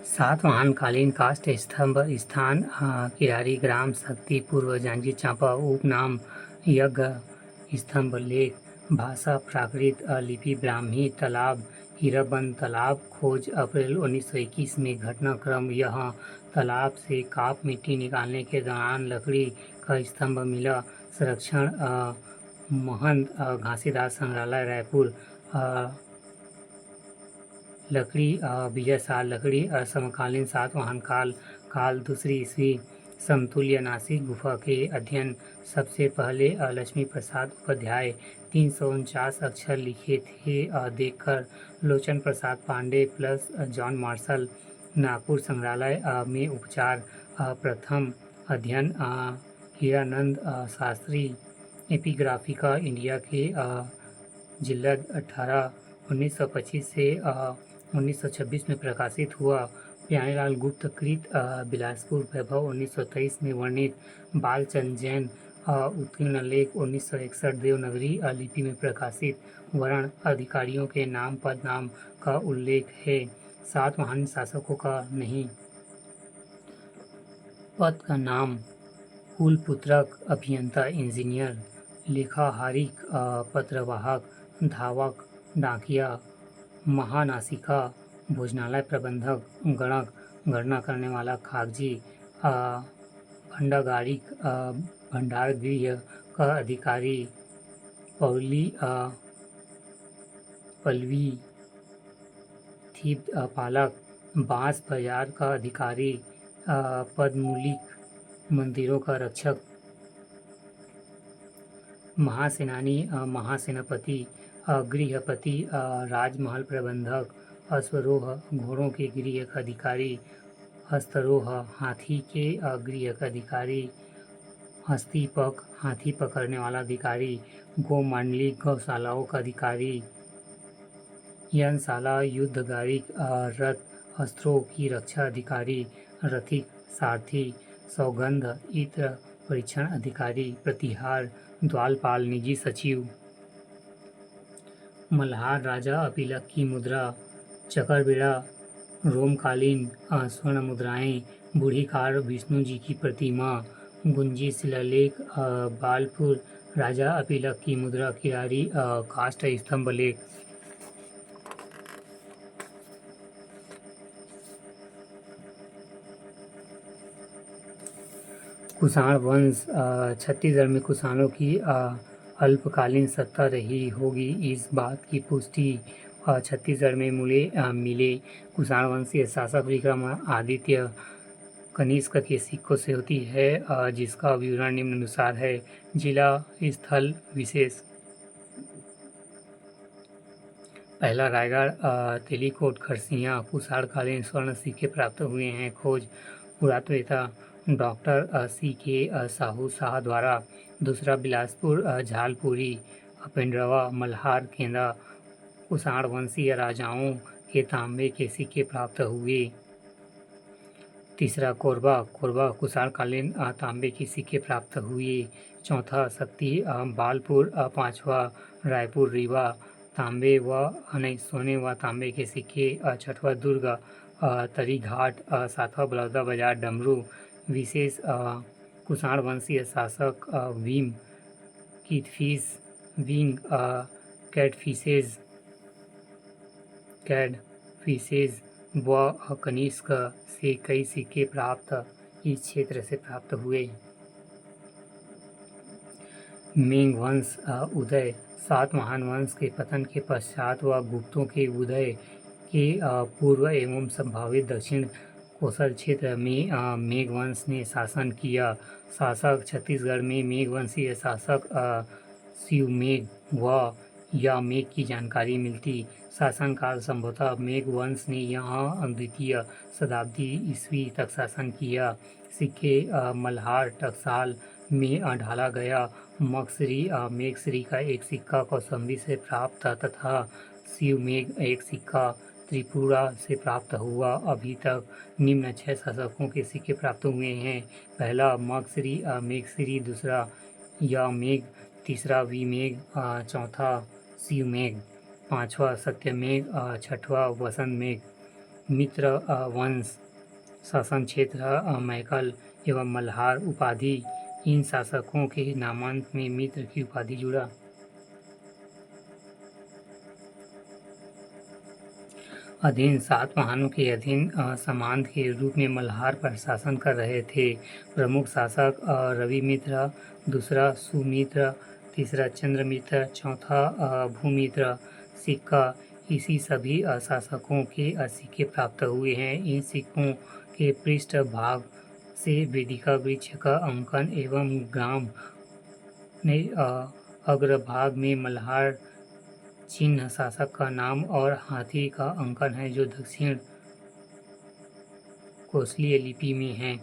सातवाहन कालीन काष्ठ स्तंभ स्थान किरारी ग्राम शक्ति पूर्व जांजगीर चांपा उपनाम यज्ञ स्तंभ लेख भाषा प्राकृत लिपि ब्राह्मी तालाब हीराबंद तालाब खोज अप्रैल 1921 में घटनाक्रम यह तालाब से काप मिट्टी निकालने के दौरान लकड़ी का स्तंभ मिला। संरक्षण महंत घासीदास संग्रहालय रायपुर। लकड़ी विजय साल लकड़ी समकालीन सातवाहन काल दूसरी ईस्वी समतुल्य नासिक गुफा के अध्ययन सबसे पहले लक्ष्मी प्रसाद उपाध्याय 349 अक्षर लिखे थे देखकर Lochan Prasad Pandey plus John Marshall. Nagpur संग्रहालय में उपचार प्रथम अध्ययन हीरानंद शास्त्री एपिग्राफिका इंडिया के जिल्द 18 1925 से 1926 में प्रकाशित हुआ। प्यारेलाल गुप्त कृत बिलासपुर वैभव 1923 में वर्णित बालचंद जैन उत्कीर्ण लेख 1961 देवनागरी लिपि में प्रकाशित। वर्ण अधिकारियों के नाम पद नाम का उल्लेख है, सातवाहन शासकों का नहीं। पद का नाम कुलपुत्रक अभियंता इंजीनियर लेखाहारिक पत्रवाहक धावक डाकिया महानासिका भोजनालय प्रबंधक गणक गणना करने वाला खागजी भंडागारिक भंडार गृह का अधिकारी पल्लवी थी पालक बांस बाजार का अधिकारी पद्मूलिक मंदिरों का रक्षक महासेनानी महासेनापति गृहपति राजमहल प्रबंधक अश्वरोह घोड़ों के गृह का अधिकारी हस्तरोह हाथी के गृह का अधिकारी हस्तीपक हाथी पकड़ने वाला अधिकारी गौ मांडलिक गौशालाओं का अधिकारी यंशाला युद्धगाड़ी रथ अस्त्रों की रक्षा अधिकारी रथिक सारथी सौगंध इत्र परीक्षण अधिकारी प्रतिहार द्वालपाल निजी सचिव मल्हार राजा अपीलक की मुद्रा चकरबेड़ा रोमकालीन स्वर्ण मुद्राएं बूढ़ीकार विष्णु जी की प्रतिमा गुंजी शिलालेख बालपुर राजा अपीलक की मुद्रा किरारी काष्ठ स्तंभ लेख। कुषाण वंश छत्तीसगढ़ में कुषाणों की अल्पकालीन सत्ता रही होगी, इस बात की पुष्टि छत्तीसगढ़ में मिले कुषाण वंशीय शासक विक्रमादित्य कनिष्क के सिक्कों से होती है, जिसका विवरण निम्नानुसार है। जिला स्थल विशेष पहला रायगढ़ तेलीकोट खरसिया कुषाणकालीन स्वर्ण सिक्के प्राप्त हुए हैं। खोज पुरातत्ववेत्ता डॉक्टर सी के साहू शाह द्वारा। दूसरा बिलासपुर झालपुरी पेंड्रवा मल्हार केंद्र कुषाण वंशीय राजाओं के तांबे के सिक्के प्राप्त हुए। तीसरा कोरबा कुषाणकालीन तांबे के सिक्के प्राप्त हुए। चौथा शक्ति बालपुर पांचवा रायपुर रीवा तांबे व सोने व तांबे के सिक्के। छठवा दुर्ग तरीघाट। सातवां बलौदा बाजार डमरू। विशेष कुषाण वंशीय शासक विम किथफिश विंग कैडफिशेज व कनिष्क से कई सिक्के प्राप्त इस क्षेत्र से प्राप्त हुए। मेंग वंश उदय सातवाहन वंश के पतन के पश्चात व गुप्तों के उदय के पूर्व एवं संभावित दक्षिण कोसल क्षेत्र में मेघ वंश ने शासन किया। शासक छत्तीसगढ़ में मेघ वंशीय शासक शिवमेघ व यामेघ की जानकारी मिलती। शासनकाल संभवतः मेघ वंश ने यहाँ द्वितीय शताब्दी ईस्वी तक शासन किया। सिक्के मल्हार टकसाल में ढाला गया मगश्री मेघश्री का एक सिक्का कौशाम्बी से प्राप्त तथा शिवमेघ एक सिक्का त्रिपुरा से प्राप्त हुआ। अभी तक निम्न 6 शासकों के सिक्के प्राप्त हुए हैं। पहला मगश्री मेघश्री, दूसरा यामेघ, तीसरा विमेघ, चौथा शिवमेघ, पांचवा सत्यमेघ, छठवा वसंतमेघ। मित्र वंश शासन क्षेत्र मैकल एवं मल्हार उपाधि। इन शासकों के नामांत में मित्र की उपाधि जुड़ा। अधीन सातवाहनों के अधीन सामंत के रूप में मल्हार पर शासन कर रहे थे। प्रमुख शासक रविमित्र, दूसरा सुमित्र, तीसरा चंद्रमित्र, चौथा भूमित्र। सिक्का इसी सभी शासकों के सिक्के प्राप्त हुए हैं। इन सिक्कों के पृष्ठ भाग से वेदिका वृक्ष का अंकन एवं ग्राम ने अग्रभाग में मल्हार चिन्ह, शासक का नाम और हाथी का अंकन है जो दक्षिण कोसलीय लिपि में है।